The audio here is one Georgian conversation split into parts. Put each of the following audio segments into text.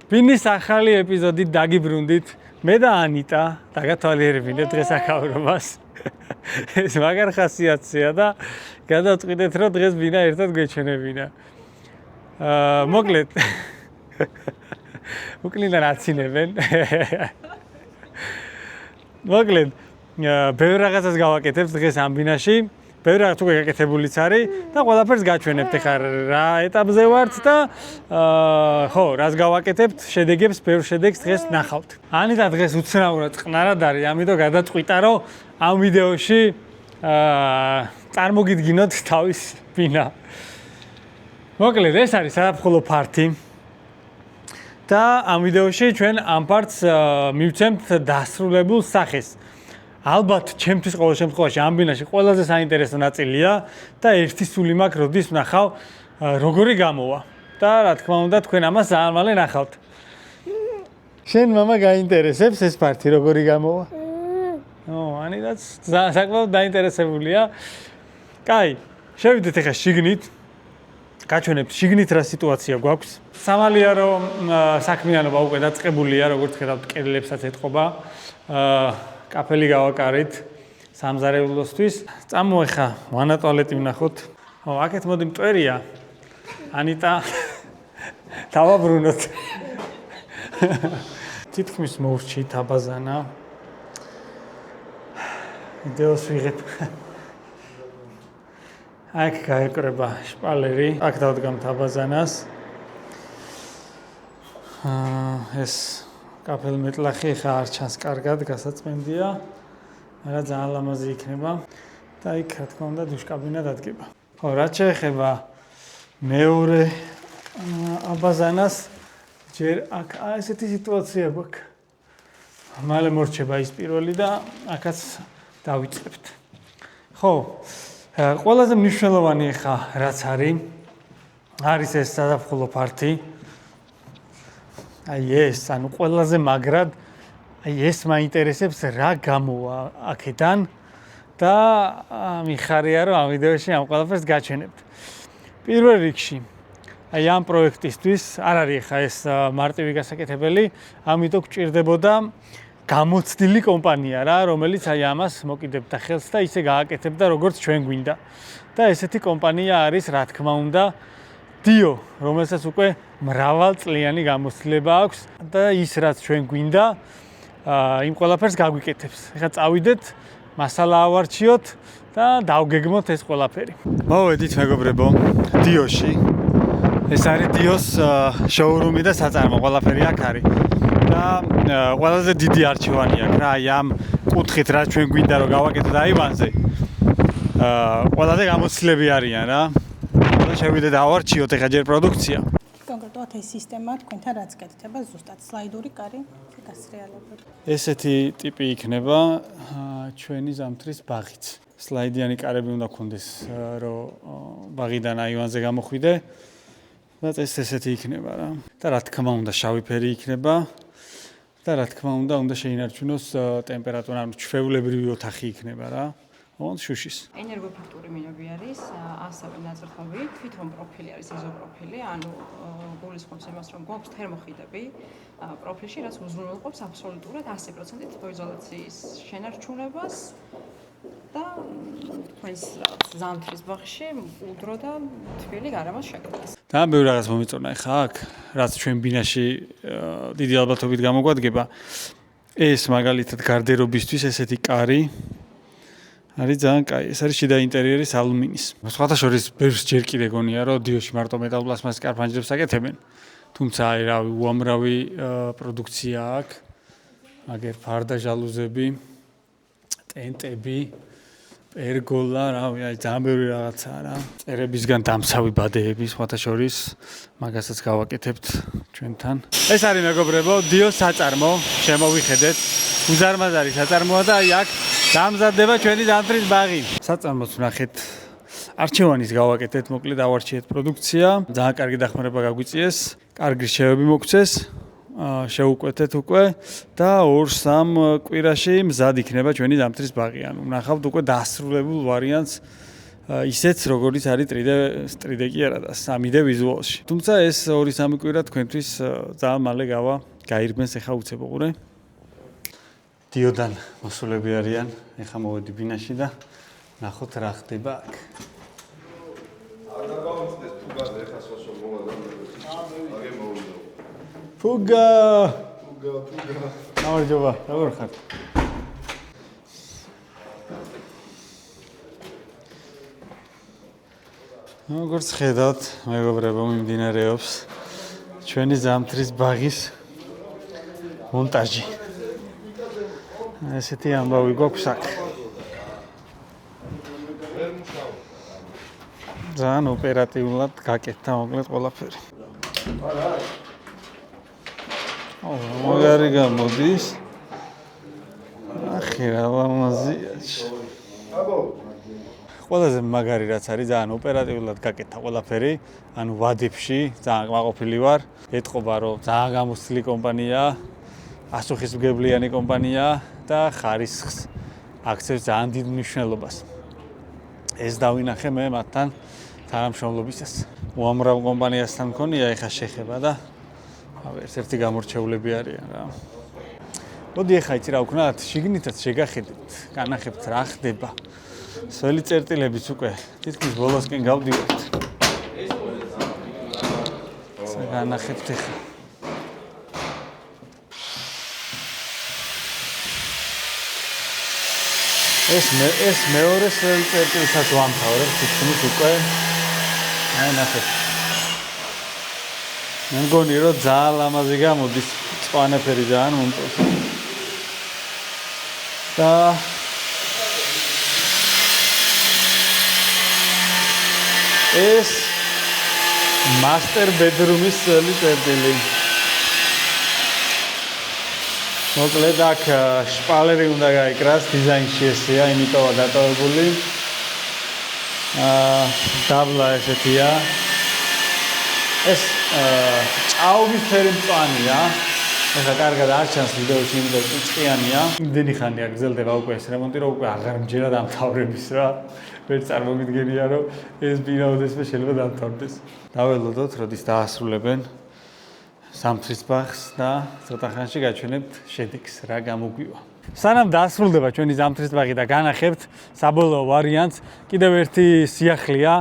ბინის ახალი ეპიზოდით დაგიბრუნდით. მე და ანიტა დაგათვალიერებინეთ დღეს ახალობას. ეს მაგარ ხასიათია და გადავწყვიტეთ, რომ დღეს ბინა ერთად გვეჩვენებინა. მოკლედ უკნიდან აცინებენ. მოკლედ ბევრ რაღაცას გავაკეთებთ დღეს ამ ბინაში. ბევრ რაღაც უკვე გაკეთებულიც არის და ყველაფერს გაჩვენებთ ახლა რა ეტაპზე ვართ და ხო, რას გავაკეთებთ, შედეგებს, ბევრ შედეგს დღეს ნახავთ. ანიტა დღეს უცნაურად ყნარად არის, ამიტომ გადაწყვიტა, რომ ამ ვიდეოში წარმოგიდგინოთ თავის ბინა. მოკლედ, ეს არის საფრთხო ფარტი. და ამ ვიდეოში ჩვენ ამ პარტს მივცემთ დასრულებულ სახეს. ალბათ, ჩემთვის ყოველ შემთხვევაში ამ ბინაში ყველაზე საინტერესო ნაწილია და ერთი სული მაქვს, როდის ვნახავ, როგორი გამოვა. და რა თქმა უნდა, თქვენ ამას ძალიან მალე ნახავთ. შენ მამა გაინტერესებს ეს პარტი როგორი გამოვა? ანიტაც საკმაოდ დაინტერესებულია. კაი, შევიდეთ ახლა შიგნით. გაჩვენებთ შიგნით რა სიტუაცია გვაქვს. სამალიარო საქმიანობა უკვე დაწყებულია, როგორც ხედავთ, კედლებსაც ეტყობა. კაფელი გავაკარით სამზარეულოსთვის. წამოეხა ვანა ტუალეტი ვნახოთ. აქეთ მოდი მტვერია. ანიტა დავაბრუნოთ. თითქმის მოვრჩით აბაზანა. ვიდეოს ვიღებ. აქ გაეკრება შპალერი. აქ დავდგამთ აბაზანას. ეს კაფელ მეტლახი ხა არ ჩანს კარგად, გასაწმენდია. მაგრამ ძალიან ლამაზი იქნება და იქ რა თქმა უნდა დუშკაბინა დადგება. ხო, რაც შეეხება მეორე აბაზანას, ჯერ აქ ესეთი სიტუაცია გვაქვს. მალე მორჩება ის პირველი და აქაც დავიწყებთ. ხო, ყველაზე მნიშვნელოვანი ხა რაც არის ეს საზაფხულო ფარტი. ეს, ანუ ყველაზე მაგრად ეს მაინტერესებს რა გამოვა აქედან და მიხარია რომ ამ ვიდეოში ამ ყველაფერს გაჩვენებთ. პირველ რიგში ამ პროექტისთვის არ არის ხა ეს მარტივი გასაკეთებელი, ამიტომ გჭირდებოდა გამოცდილი კომპანია რა, რომელიც ამას მოკიდებდა ხელს და ისე გააკეთებდა როგორც ჩვენ გვინდა. და ესეთი კომპანია არის რა თქმა უნდა დიო, რომელსაც უკვე მრავალწლიანი გამოცდილება აქვს და ის რაც ჩვენ გვინდა, იმ ყველაფერს გაგვიკეთებს. ეხლა წავიდეთ, მასალა ავარჩიოთ და დავგეგმოთ ეს ყველაფერი. მოვედით მეგობრებო, დიოში. ეს არის დიოს შოურუმი და საწარმო, ყველაფერი აქ არის. და ყველაზე დიდი არჩევანი აქვს რა, აი ამ კუთხით რაც ჩვენ გვინდა რომ გავაკეთოთ აივანზე. ყველაზე გამოცდილები არიან რა. შევიდეთ ავარჩიოთ ეხლა ჯერ პროდუქცია. კონკრეტულად ეს სისტემა თქვენთან რაც გეთება ზუსტად სლაიდური კარი გასრიალებად. ესეთი ტიპი იქნება ჩვენი ზამთრის ბაღიც. სლაიდიანი კარები უნდა გქონდეს, რომ ბაღიდან აივანზე გამოხვიდე და ესეთი იქნება რა. და რა თქმა უნდა შავი ფერი იქნება და რა თქმა უნდა შეინარჩუნოს ტემპერატურა, ანუ ჩვეულებრივი ოთახი იქნება რა. შუშის. ენერგოფაქტური მინები არის, ასევე ნაწერთობი, თვითონ პროფილი არის იზოპროფილი, ანუ გულისხმობს იმას, რომ გვაქვს თერმოხიდები პროფილში, რაც უზრუნველყოფს აბსოლუტურად 100% თბოიზოლაციის შენარჩუნებას და თქვენს ზამთრის ბაღში უდრო და თბილი გარემოს შექმნას. და ბევრი რაღაც მომიწონა ხა აქ, რაც ჩვენ ბინაში დიდი ალბათობით გამოგვადგება. ეს მაგალითად გარდერობისთვის ესეთი კარი არის ძალიან კაი. ეს არის შიდა ინტერიერის ალუმინის. სხვათა შორის ბევრს ჯერ კიდე გონია, რომ დიოში მარტო მეტალ-პლასმასის კარფანჯრებს აკეთებენ. თუმცა აი რა უამრავი პროდუქცია აქვს. მაგერ ფარდა ჟალუზები, ტენტები, პერგოლა, რავი, აი ძალიან ბევრი რაღაცაა რა. წერებისგან დამცავი ბადეები სხვათა შორის მაგასაც გავაკეთებთ ჩვენთან. ეს არის მეგობრებო, დიოს საწარმო, შემოვიხედეთ. უზარმაზარი საწარმოა და აი აქ დამზადდება ჩვენი ზამთრის ბაღი. საწარმოს ვნახეთ. არჩევანის გავაკეთეთ, მოკლედ ავარჩიეთ პროდუქცია. ძალიან კარგი დახმარება გაგვიწიეს. კარგი რჩევები მოგცეს. შევუკვეთეთ უკვე და 2-3 კვირაში მზად იქნება ჩვენი ზამთრის ბაღი. ანუ ვნახავთ უკვე დასრულებულ ვარიანტს ისეც როგორიც არის 3D კი არა და 3D ვიზუალში. თუმცა ეს 2-3 კვირა თქვენთვის ძალიან მალე გაირბენს ახლა უცებ უყურე. დიოდან მოსულები არიან. ახლა მოვედი ბინაში და ნახოთ რა ხდება აქ. ფუგა. გამარჯობა, როგორ ხარ? როგორც ხედავთ, მეგობრებო, მიმდინარეობს ჩვენი ზამთრის ბაღის მონტაჟი. ესეთი ამბავი გვაქვს აქ. ძალიან ოპერატიულად გაკეთდა მოკლედ ყველაფერი. მაგარი გამოდის. ახი რა ლამაზია. ყველაზე მაგარი რაც არის, ძალიან ოპერატიულად გაკეთდა ყველაფერი. ანუ ვადებში ძალიან კმაყოფილი ვარ. ეთყობა რომ ძალიან გამოცდილი კომპანიაა, პასუხისმგებლიანი კომპანიაა და ხარისხს აქცევს ძალიან დიდ მნიშვნელობას. ეს დავინახე მე მათთან თანამშრომლობისას. უამრავ კომპანიასთან მქონია ეხა შეხება და ერთ-ერთი გამორჩეულები არიან რა. მოდი ეხა იცი რა ვქნათ, შიგნითაც შეგახედეთ, განახებთ რა ხდება. სველი წერტილებიც უკვე თითქმის ბოლოსკენ გავდივართ. განახებთ ეხა. ეს მეორე სველი წერტილსაც ვამთავრებ თითქმის უკვე. აი ნახეთ. მე მგონი რომ ძალიან ლამაზი გამოდის, წვანეფერი ძალიან მომწონს. და ეს master bedroom-ის სველი წერტილი. მოკლედ აქ შპალერი უნდა გაიკრას, დიზაინში ესეა, იმიტომა დატოვებული. დაბლა ესეთია. ეს ჭაობის ფერი მწვანეა. ეხლა კარგად არ ჩანს ვიდეოში, იმიტომ რომ ჭყიანია. იმდენი ხანია გრძელდება უკვე ეს რემონტი, რომ უკვე აღარ მჯერა დამთავრების რა. ვერ წარმოგიდგენია რომ ეს ბინაოდესმე შეიძლება დამთავრდეს. დაველოდოთ, როდის დაასრულებენ ზამთრის ბაღს და ცოტა ხანში გაჩვენებთ შედეგს, რა გამოგვივა. სანამ დაასრულდება ჩვენი ზამთრის ბაღი და განახებთ საბოლოო ვარიანტს, კიდევ ერთი სიახლეა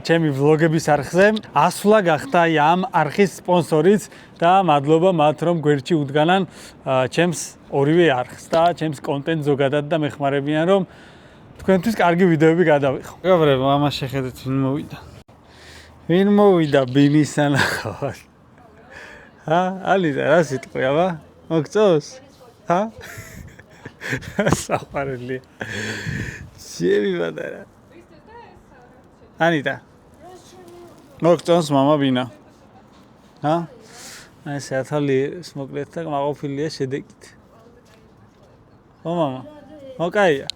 ჩემი ვლოგების არხზე. ასვლა გახდა ამ არხის სპონსორიც და მადლობა მათ, რომ გვერდში უდგანან ჩემს ორივე არხს და ჩემს კონტენტს ზოგადად და მეხმარებიან, რომ თქვენთვის კარგი ვიდეოები გადავიღო. მეგობრებო, ამას შეხედეთ ვინ მოვიდა. ვინ მოვიდა ბინის სანახავად. ალიდა, რა სიტყვი, აბა? მოგწონს? საყვარელია. ჩემი პატარა. ანიტა. მოგწონს მამა ბინა? აი საათალი მოკლედ და მაყოფილია შედეგით. ხო მამა? მოკაია.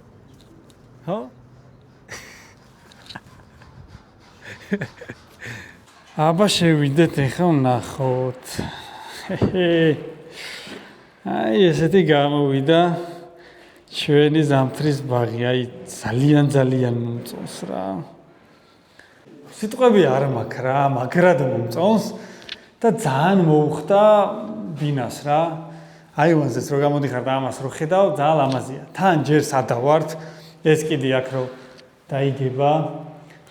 ხო? აბა შევიდეთ ეხლა ვნახოთ. აი ესეთი გამოვიდა ჩვენი ზამთრის ბაღი. აი ძალიან მომწონს რა. სიტყვები არ მაქვს რა, მაგრად მომწონს და ძალიან მოუხდა ბინას რა. აივანზეც რო გამოდიხარ და ამას რო ხედავ, ძალიან ლამაზია. თან ჯერ სადავართ, ეს კიდე აქ რო დაიგება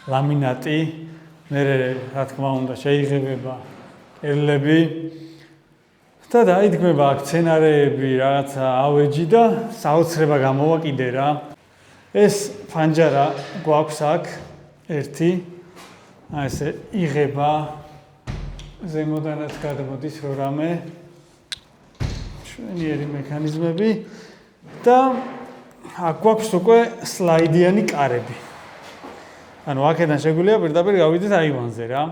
ლამინატი, მე რა თქმა უნდა შეიღებება კედლები და დაიდგმება აქ სცენარეები, რაღაცა ავეჯი და საოცრება გამოვა კიდე რა. ეს ფანჯარა გვაქვს აქ ერთი. აი ესე იღება ზემოდანაც გადმოდის რო რამე შვენიერი მექანიზმები და აქ გვაქვს უკვე სლაიდიანი კარები. ანუ აქედან შეგვიძლია პირდაპირ გავიდეთ აივანზე რა.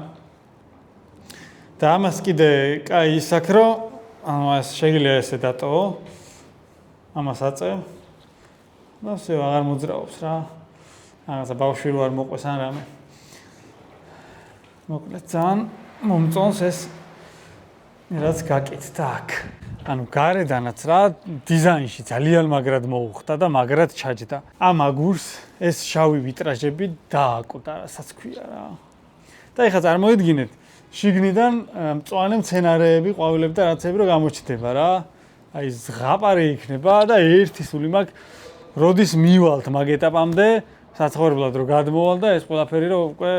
და ამას კიდე კაი ის აქ რომ ამას შეიძლება ესე დატოვო. ამას აწევ. და ასე აღარ მოძრაობს რა. რაღაცა ბავშვი რო არ მოყვეს ან რამე. მოკლედ ძალიან მომწონს ეს რაც გაკეთდა აქ. ანუ გარედანაც რა დიზაინში ძალიან მაგრად მოუხდა და მაგრად ჩაჯდა. ამ აგურს ეს შავი ვიტრაჟები დააკვდა, რასაც ქვია რა. და ეხლა წარმოიდგინეთ, შიგნიდან მწვანე მცენარეები, ყვავილები და რაღაცები რო გამოჩნდება რა. აი ზღაპარი იქნება და ერთი სული მაქვს, როდის მივალთ მაგ ეტაპამდე, საცხოვრებლად რო გადმოვალ და ეს ყველაფერი რო უკვე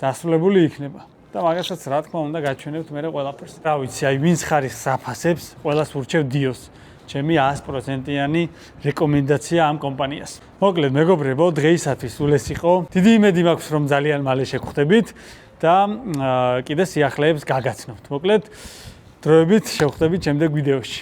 დასრულებული იქნება. და მაგასაც რა თქმა უნდა გაჩვენებთ მე ყველაფერს. რა ვიცი, აი ვინც ხარისხს აფასებს, ყველას ურჩევ დიოს. ჩემი 100%-იანი რეკომენდაცია ამ კომპანიას. მოკლედ მეგობრებო, დღეისათვის სულ ეს იყო. დიდი იმედი მაქვს, რომ ძალიან მალე შეგხვდებით და კიდე სიახლეებს გაგაცნობთ. მოკლედ დროებით შევხვდებით შემდეგ ვიდეოში.